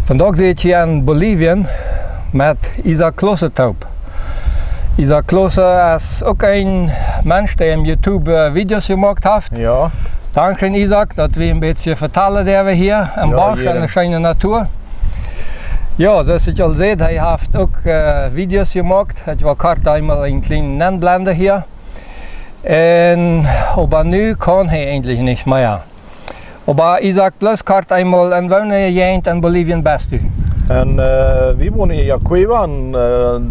Vandaag zit ik hier in Bolivien met Isaac Klossetaub. Isaac Klosse is ook een mens die op YouTube video's gemaakt heeft. Ja. Danke Isaac, dat we een beetje vertellen daar we hier in Bach in de schöne natuur. Ja, zoals je al ziet, hij heeft ook video's gemaakt. Ik wil kort eenmaal een kleine inblenden hier. En aber nu kan hij eindelijk niet meer. Aber Isaac, bloß kort einmal, en wonen je in Bolivien bist du? En we wonen in Yacuiba, in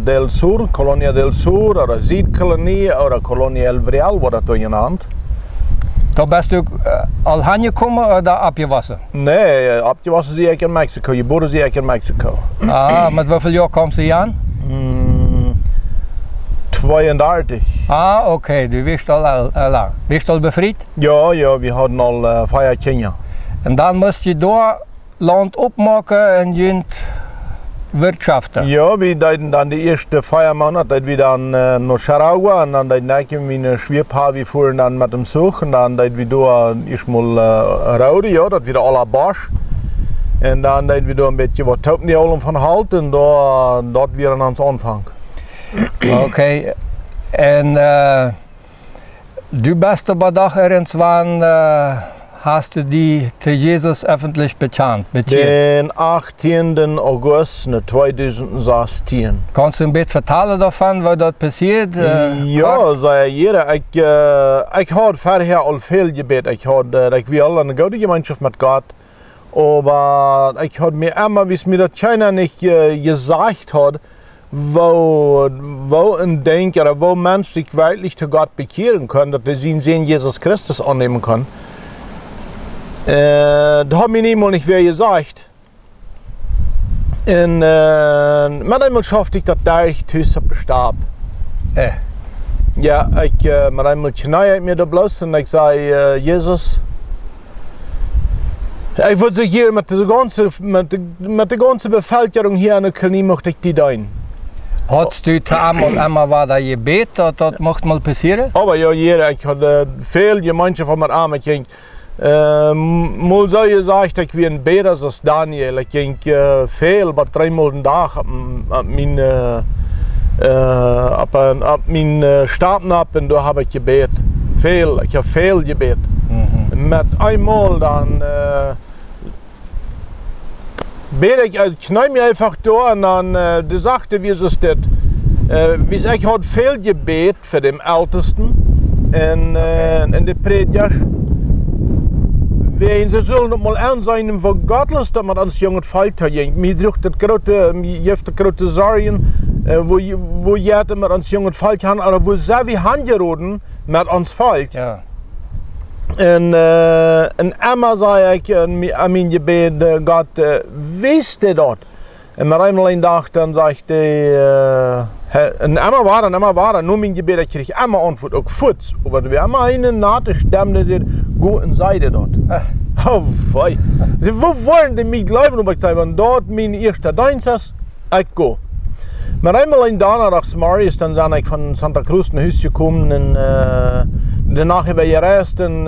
del Sur, Colonia del Sur, oder Südkolonie, oder Colonia El Real, wordt dat genannt. Da bist du al aangekomen oder abgewassen? Nee, abgewassen zie ik in Mexico, geboren zie ik in Mexico. Ah, met hoeveel jaar komt je hier aan? 32. Ah, oké, du wist al lang. Wist al bevrijd? Ja, ja, we hadden al 5 jaar. En dan moest je door land opmaken en je wirtschaften? Ja, we deden dan de eerste 5 maanden, dat we dan naar Nicaragua en dan deden we mijn schwieper, we voeren dan met hem zoek en dan deden we door eerst maar rouwen, ja, dat we alle Bosch. En dan deden we door een beetje wat topnieuwen van halt en dat weer aan ons aanvang. Oké, en du bist aber doch irgendwann, hast du die zu Jesus öffentlich bekannt? Den 18. August 2016. Kannst du ein bisschen vertellen davon, was dort passiert? Ja, zei jeder. Ik had vorher al veel gebed. Ik wil een goede gemeenschap met God. Aber ich had mir immer, wie es mir das keiner nicht gesagt hat, wo ein Denker oder wo Mensch sich wirklich zu Gott bekehren kann, dass er ihn sehen Jesus Christus annehmen kann. Da hat mir niemand nicht wer gesagt. Und mit einmal schaffte ich das da ich Tüße bestarb. Ja, mit einmal knall ich mir da bloß und ich sage, Jesus, ich würde sich hier mit der ganzen Bevölkerung hier in der Kolonie möchte ich die dienen. Hast du einmal war da gebet, das mochte mal passieren? Aber ja, jeder, ich hatte viel Gemeinschaft von meinen Armen. Ich ging, mal so gesagt, ich wie ein Beter als Daniel. Ich ging viel, aber 3 Mal am Tag ab mein Starten ab und da habe ich gebet. Viel, ich habe viel gebet. Mit einmal dann ich knall mir einfach da und dann die sagte, wie ist es das? Wie ich hat viel gebet für den Ältesten in der Prediger. Sie sollen mal ansehen, wo Gott lässt, dass man ans junge Falter ging. Mir drückt das große Sorgen, wo jeder mit ans junge Falter haben, aber wo sie wie Handgeroden mit ans Falt. Ja. En Emma zei ik in mijn gebed, God, wist je dat? En maar eenmaal een dag dan zegt hij, en Emma waren, nu mijn gebed, ik kreeg Emma antwoord, ook voets. Maar we Emma een nate stem, die zei, go en zei dat. Oh, fei. Ze wollen die mij geloven, maar ik zei, want dat mijn eerste dienst is, ik go. Maar eenmaal een dag nachts Marius, dan zijn ik van Santa Cruz naar huis gekomen en daarna hebben we gereisd en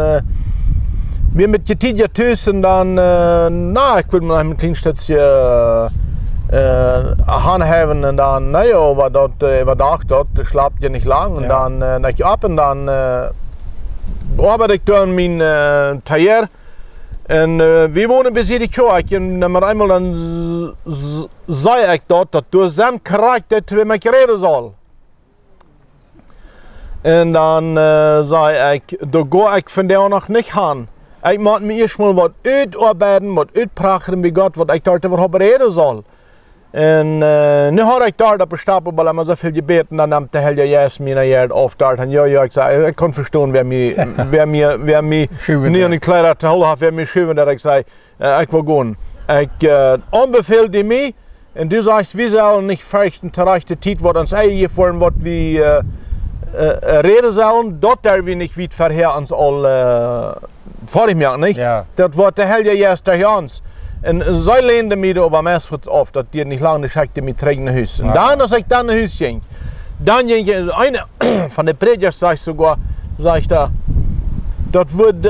we met je tijd thuis en dan, ik wil me een klein stukje handhaven en dan, nee joh, wat dacht dat, slaapt je niet lang en dan nek je op en dan arbeid ik door mijn tailleur en we wonen bij Zierikjoek en maar eenmaal dan zei ik dat door zijn karakter twee mij reden zal. En dan zei ik, daar ga ik vandaag nog niet gaan. Ik moet me eerst maar wat uitarbeiden, wat uitpraten bij God, wat ik daarover heb reden zal. En nu had ik daar dat bestappen, weil ik zo veel gebeten, dan nam de hele juist mijn jaar af daar. En ja, ik zei, ik kon verstaan, wer mij niet in de kleider te houden heeft, wer mij schuwen, dat ik zei, ik wil gaan. Ik aanbeveel die mij, en du sagst, we zullen niet verrichten terecht de tijd, wat ons eigen vorm, wat we reden zullen, dat daar we niet weit verheer ons al voor mij, niet? Ja. Dat wordt de hele juist tegen ons. En zij leende mij op mijn voet af, dat die niet lang de schakte met terug naar huis. En dan, als ik dan naar huis ging, dan ging een van de predikers, zegt sogar, zegt Das wird,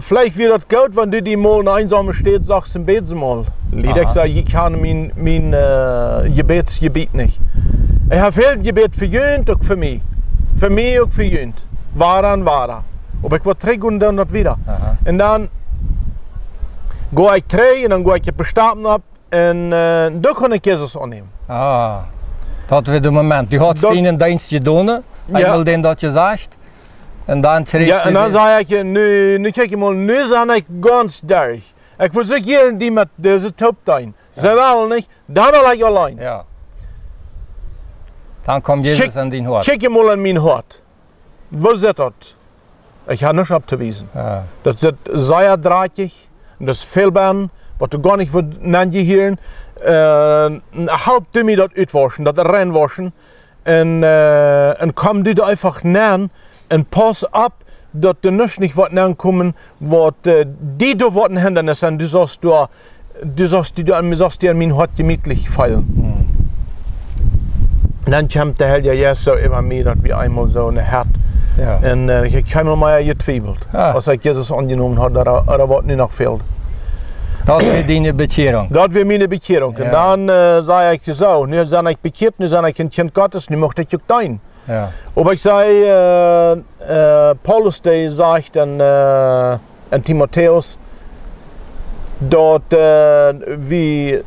vielleicht wird das gut, wenn du die mal in einsame steht, sagst du, beten mal. Ich sage, ich kann mein Gebetsgebiet nicht. Ich habe viel Gebet für Jünd und für mich. Für mich und für Jünd. Waran. Aber ich war 3 und dann das wieder. Und dann gehe ich 3 und dann gehe ich bestatten ab und dann kann ich Jesus annehmen. Ah, dat wird der Moment. Du hast ihnen Dienst getan, einmal den dat je sagt. Und dann ja, und dann sage ich, nu kijk je mal, nu zijn ik ganz durch. Ik wil zich hier die met deze top zijn. Ze willen niet, dan wil ik alleen. Ja. Dann kommt Jesus an dein Hort. Kijk je mal in mijn hart. Wo zit dat? Ich habe nichts abzuweisen. Ja. Das ist sehr drahtig, das ist viel Bern, was du gar nicht nennt hier. Halb du mir das uitwaschen, das reinwaschen. Und komm du da einfach nähen und pass ab, dass du nicht was nähen kommen, was die da was Hindernis sind. Du sagst dir an mein Hort gemütlich fallen. Dann kommt der Herr Jesus so über mir, dass wir einmal so eine Herd. Ja. Und ich habe keiner mehr getweifelt, als ich Jesus angenommen habe, oder was nicht noch fehlt. Das ist deine Bekehrung? Das wäre meine Bekehrung. Ja. Und dann sage ich so, nu bin ich bekehrt, nu bin ich ein Kind Gottes, nu möchte ich auch dein. Ja. Aber ich sage, Paulus der sagt an Timotheus, dass wie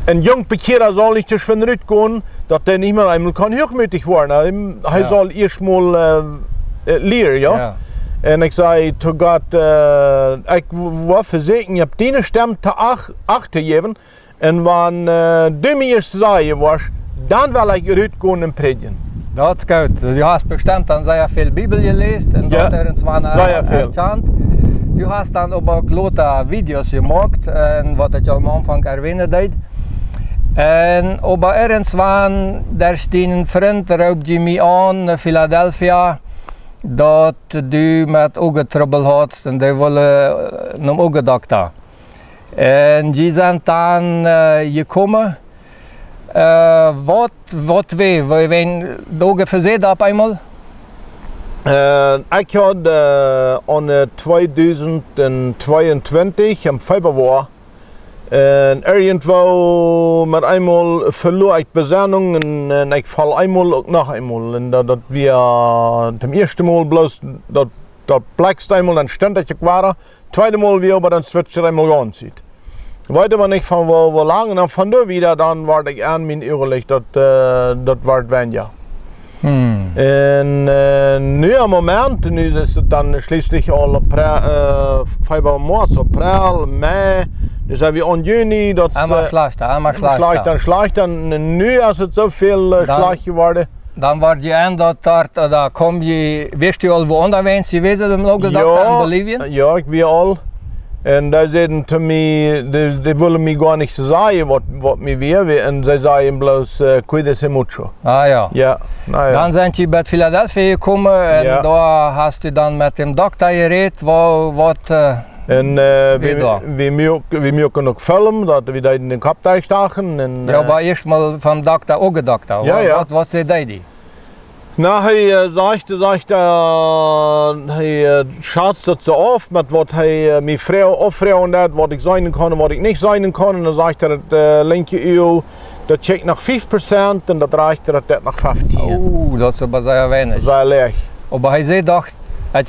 ein junger Bekehrer soll nicht durch den Ritt gehen, dass der nicht mehr einmal kann hochmütig werden. Er soll erst mal lehren, ja. Und ich sage zu Gott, ich war versehen, ich habe deine Stimme zu achten gegeben. Und wenn du mir sagen wirst, dann will ich Ritt gehen und predigen. Das ist gut. Du hast bestimmt dann sehr viel Bibel gelesen und das irgendwann erkannt. Du hast dann aber auch lauter Videos gemacht, was ich am Anfang erwähnt habe. Aber irgendwann, da steht ein Freund, ruft mich an in Philadelphia, dass du mit Augentrubel hast und die wollen einen Augendoktor. Und die sind dann gekommen. Was weh, wenn die Augen versehen auf einmal? Ich hatte an 2022 im Februar irgendwo mit einmal verlor ich Besinnung und ich fall einmal und noch einmal. Und das wir zum ersten Mal bloß das blackste einmal dann ständig war, zweite Mal wie aber dann switcht einmal ganz sieht. Weiter war nicht von wo lang und dann von da wieder dann war ich an mein Überleg, das war weniger. Und nu am Moment, nu ist es dann schließlich all Februar, März, April, Mai, nu zijn we in Juni. Einmal schlecht, dann nu ist es so viel schlecht geworden. Dann war je aan dat da kom je, wist je al wo onderwijs geweest im Augendoktor in Bolivien? Ja, ich war all. Und die sagten zu mir, die wollen mir gar nicht sagen, was mir wäre. Und sie sagen bloß, cuídese mucho. Ah ja. Ja. Ja. Dann sind sie bei Philadelphia gekommen und da hast du dann mit dem Doktor geredet, was und wir können auch filmen, dass wir in den Kopf einstachen. Ja, aber erst mal vom Doktor, Augendoktor. Ja. Was sagt die? Na, hij schätzt das so oft, mit was meine Frau aufreden hat, was ich sein kann und was ich nicht sein kann. Und dann sagt er, das linke Öl, das checkt nach 5% und das reicht nach 15%. Oh, das ist aber sehr wenig. Sehr leicht. Aber hij zei doch, hij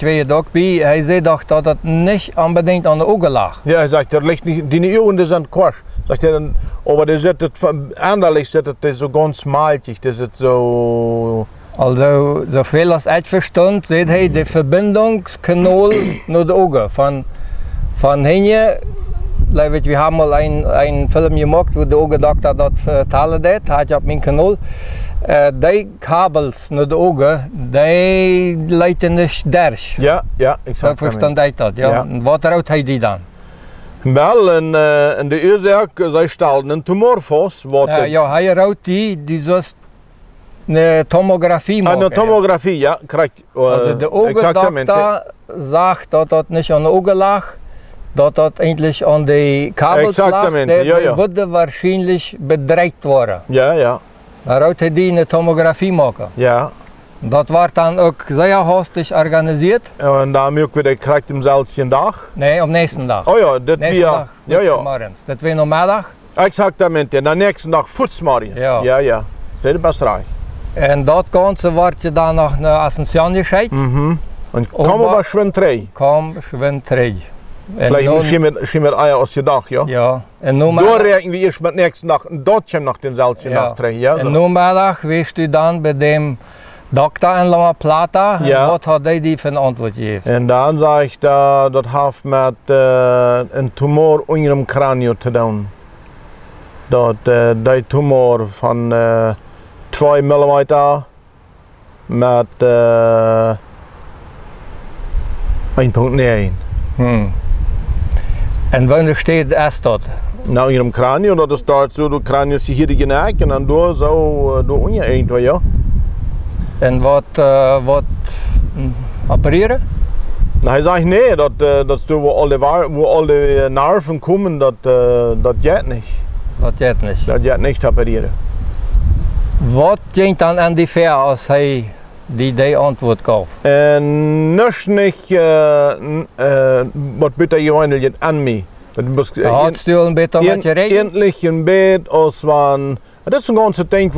zei doch, dass das nicht unbedingt an den Augen lag. Ja, hij sagt, das liegt nicht, die Ölen sind Quatsch. Sagt er, aber das ist anderlich, das ist so ganz maltig, das ist so... Also, zoveel als ik verstond, zit hij de verbindungskanal naar de ogen. Van hier, we hebben al een film gemaakt waar de Augendoktor dat vertellen deed, had je op mijn kanaal. Die kabels naar de ogen, die leiden niet durch. Ja, ik zo verstond ik dat. Ja. En wat houdt hij die dan? Wel, in de oorzaak, zij stelden een tumor vast. Ja, hij houdt die zoals eine Tomographie machen. Eine Tomographie, ja, korrekt. Also der Augendoktor sagt, dass das nicht an den Augen lag, dass das eigentlich an die Kabel lag. Der würde wahrscheinlich bedreht worden. Ja. Da sollte die eine Tomographie machen. Ja. Dat wordt dan ook zeer hastig organisiert? En dan ook weer krijgt hem zelfs een dag. Nee, op nächsten dag. Oh ja, dat Nächsten dag, ja, ja. morgens. Dat weer nog middag? Exactamente, en de nächste dag voetsmorgens. Ja. Ja, ja. Zet best recht. En dat Ganze wordt je dan nog naar Ascension geschickt? En kom maar schwinn 3. Kom, schwinn 3. Vielleicht misschien met eier als je dag, ja? Ja. En nu doorrekenen we eerst met nächste dag, en dat je nog dezelfde dag 3. Ja, en nu middag wees u dan bij de dokter in Loma Plata. Ja. En wat had hij die van antwoord gegeven? En dan zei ik dat heeft met een tumor onder het cranium te doen. Dat die tumor van 2 mm met 1,9. En wanneer steht dat? Nou, in het cranium, dat is daar zo, de cranium is hier de nek en dan door zo, door onder eentje, ja. En wat opereren? Nou, hij zegt nee, dat is wo alle nerven komen, dat gaat niet. Dat gaat niet. Dat gaat niet opereren. Wat ging dan aan die ver als hij die antwoord gaf? En niks niet, wat bitte je eigenlijk aan mij. Had u een beetje met je reden? Eindelijk een beetje als van, dat is een ganze ding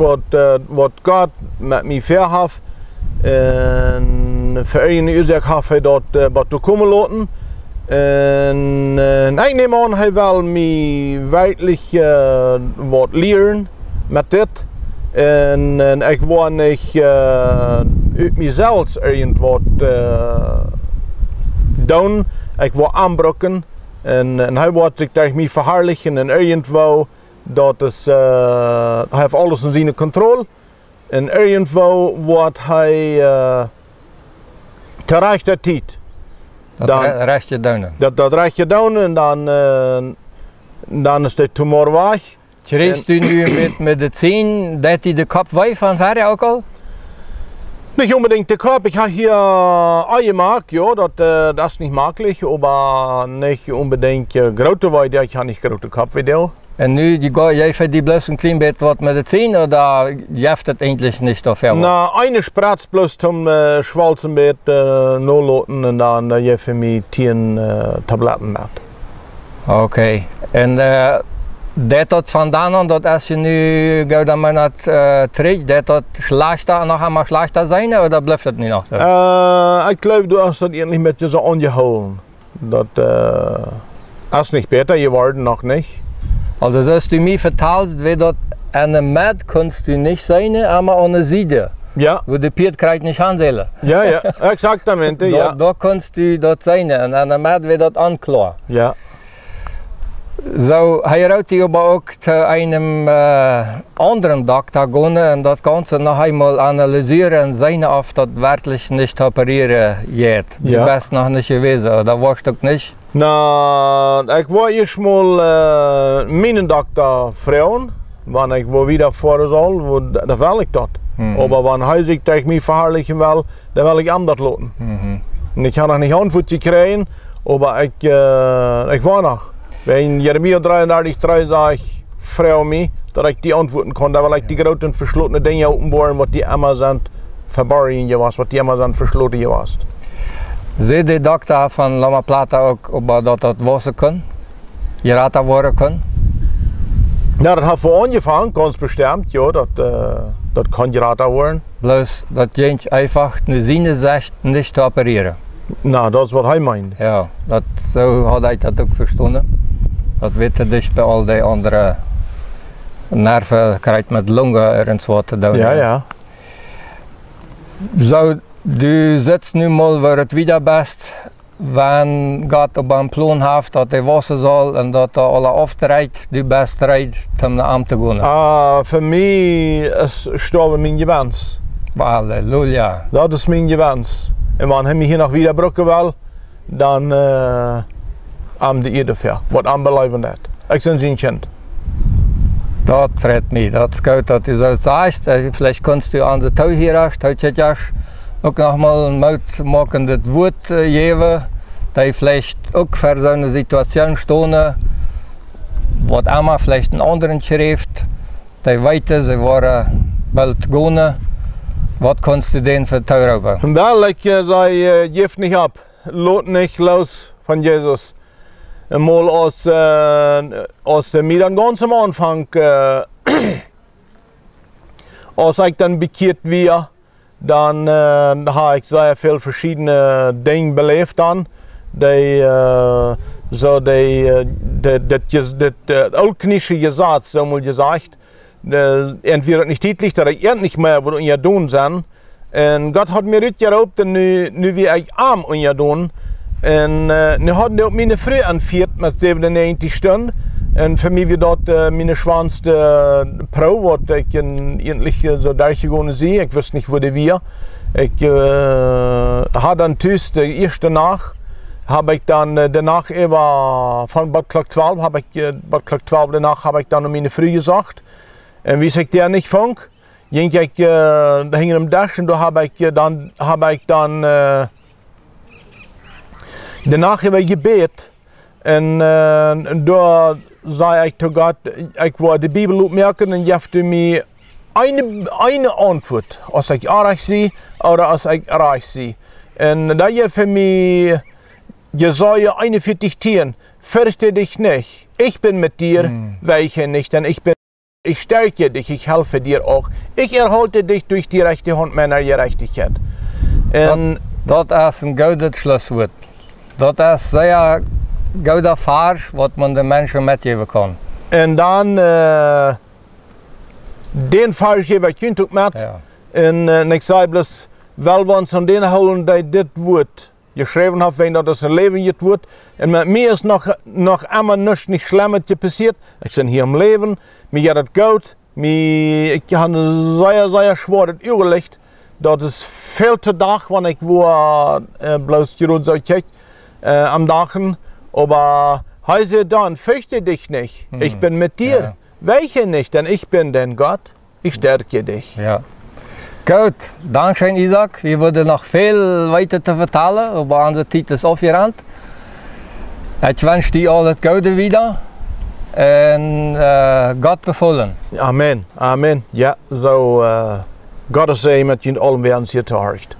wat God met mij ver heeft. En voor een uur heeft hij dat wat te komen laten. En ik neem aan, hij wil mij werkelijk wat leren met dit. En ik wil niet uit mezelf irgendwas doen. Ik wil aanbroken. En hij wil zich tegen mij verherrlijken en irgendwo. Dat is, hij heeft alles in zijn controle. En irgendwo wordt hij terecht de tijd. Dat recht je doen. Dat recht je doen en dan is de tumor weg. Schreefst u nu met medicijn dat hij de kop weg van verre ook al? Nicht unbedingt der Kopf. Ich habe hier gemaakt, ja, das ist nicht möglich, aber nicht unbedingt grote Weide. Ich habe nicht grote Kopf wie du. En nu, jij vindt die bloß een klein beetje wat medicijn, oder jeft het eigentlich nicht so viel? Na, eine Spritz bloß zum Schwalzenbett nulloten und dann geef ich mir 10 Tabletten mit. Oké. En dat vandaan aan dat als je nu gaat dan maar naar het terug, dat slechter nog einmal slechter zijn, oder blijft het niet nog zo? Ik geloof dat is dat eigenlijk met je zo aangehouden. Dat is niet beter geworden, nog niet. Also zoals u mij vertelt, weet dat aan de med kunst u niet zijn, maar aan de zijde. Ja. Wo de Piet krijgt niet aanzellen. Ja, ja, exactamente, ja. Daar kunst u dat zijn en aan de med weet dat aanklaar. Ja. Zo, hij rouwt hij aber ook zu einem anderen Doktor gaan en dat Ganze noch einmal analysieren en zien of dat wirklich nicht operieren geht. Du Ja. bist noch nicht gewesen, oder warst du auch nicht? Nou, ik wil eerst mal mijn dokter vragen, wanneer ik weer voor zal, dan wil ik dat. Maar wanneer hij zich tegen mij verherrlijken wil, dan wil ik anders laten. En ik ga nog niet antwoord krijgen, maar ik wil nog. Wenn Jeremia 33,3 sagt, freu mich, dass ich die antworten kann, da will ich die großen verschlossenen Dinge openbaren, was die immer sind verborgen gewesen, was die immer sind verschlossen gewesen. Seht die Doktor von Loma Plata auch, ob dat wissen können? Geraten worden können? Ja, das hat vor angefangen, ganz bestimmt, ja, das kann geraten worden. Bloß, das geht einfach in seiner Sicht nicht zu operieren. Nou, dat is wat hij meint. Ja, zo had ik dat ook verstanden. Dat weet je dus bij al die andere nerven krijgt met longen ergens wat te doen. Ja, ja. Zo, du zit nu mal waar het wieder best, wanneer gaat op een plan heeft dat hij wassen zal en dat alle aftrekt, du best rijdt om naar am te gaan. Voor mij is sterven mijn gewens. Halleluja. Dat is mijn gewens. En wanneer hij me hier nog wieder brokken wil, dan am de eerder ver. Wat aanbeleven dat. Ik ben zijn kind. Dat freut mich, das ist gut, dass du so sagst. Vielleicht kannst du an der Tau hier auch noch mal ein mutmakendes Wort geben, die vielleicht auch für so eine Situation stehen, was einmal vielleicht einen anderen schreibt, die weiter, sie waren bald gehen Was kannst du denen vertrauen? Wel, ich sage, gib nicht ab. Lot nicht los von Jesus. Mal aus mir dann ganz am Anfang, als ich dann bekehrt war, dann habe ich sehr viele verschiedene Dinge belebt dann. Das altknische Gesetz, so mal gesagt, entweder nicht täglich, dass ich nicht mehr was ich tun sind. Und Gott hat mir das geraubt, und nu wie ich arm und tun. Und nu hatten wir auch meine Frau angeführt mit 97 Stunden. Und für mich war das meine schwanste Pro, was ich eigentlich so durchgegangen sehe. Ich wusste nicht, wo die war. Ich hatte dann tschüss, die erste Nacht, habe ich dann danach über von Bad Klock 12, danach habe ich dann meine Frau gesagt. Und wie ich der nicht fand, ging ich da hing im Dach und da habe ich dann danach über Gebet. Und da sei ich zu Gott, ich wollte die Bibel aufmerken und jefte mir eine Antwort, als ich reich sie oder als ich reich sie. Und da je für mich Jesaja 41:10, fürchte dich nicht, ich bin mit dir, weiche nicht, denn ich stärke dich, ich helfe dir auch. Ich erhalte dich durch die rechte Hand meiner Gerechtigkeit. Das ist ein gutes Schlusswort. Das ist sehr guter Vers, was man den Menschen mitgeben kann. Und dann den Vers gebe ich Ihnen mit. Ja. Und ich sage bloß, weil wir uns an den holen, die das Wort geschrieben haben, wenn das ein Leben wird. Und mit mir ist noch immer nicht Schlimmes passiert. Ich bin hier im Leben, mir geht es gut. Ich habe sehr, sehr schwer überlegt. Das ist viel zu Tag, wenn ich bloß die Runde so kriege, am Dachen. Aber heiße dann, fürchte dich nicht. Ich bin mit dir. Ja. Weiche nicht, denn ich bin dein Gott. Ich stärke dich. Ja. Gut, danke Isaac. Wir würden noch viel weiter zu vertellen, aber unsere Zeit ist aufgerannt. Ich wünsche dir alles Gute wieder und Gott befohlen. Amen, Amen. Ja, so Gottes Segen met jullie allen weer aan het hart.